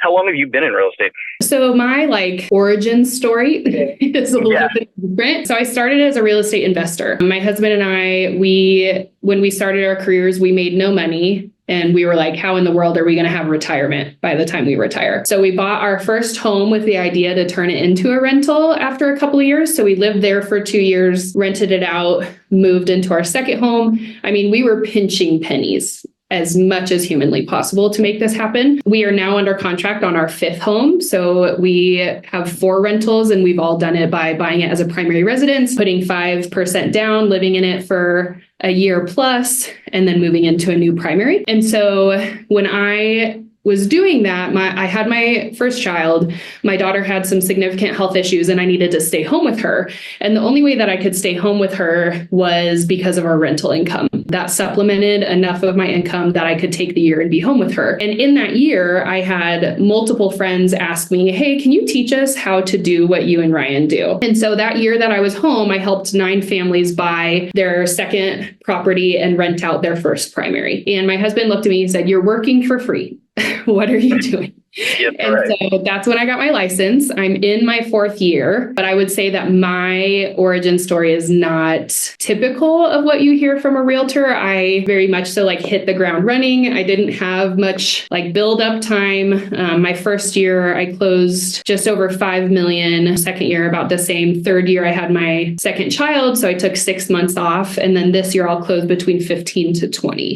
How long have you been in real estate? So my origin story is a little bit different. So I started as a real estate investor. My husband and I, when we started our careers, we made no money. And we were like, how in the world are we going to have retirement by the time we retire? So we bought our first home with the idea to turn it into a rental after a couple of years. So we lived there for 2 years, rented it out, moved into our second home. I mean, we were pinching pennies as much as humanly possible to make this happen. We are now under contract on our fifth home. So we have 4 rentals, and we've all done it by buying it as a primary residence, putting 5% down, living in it for a year plus, and then moving into a new primary. And so when I was doing that, I had my first child. My daughter had some significant health issues, and I needed to stay home with her. And the only way that I could stay home with her was because of our rental income. That supplemented enough of my income that I could take the year and be home with her. And in that year, I had multiple friends ask me, hey, can you teach us how to do what you and Ryan do? And so that year that I was home, I helped 9 families buy their second property and rent out their first primary. And my husband looked at me and said, you're working for free. What are you doing? Yep, and right. So that's when I got my license. I'm in my 4th year, but I would say that my origin story is not typical of what you hear from a realtor. I very much so hit the ground running. I didn't have much build up time. My first year, I closed just over 5 million. Second year, about the same. Third year, I had my second child. So I took 6 months off. And then this year, I'll close between 15 to 20.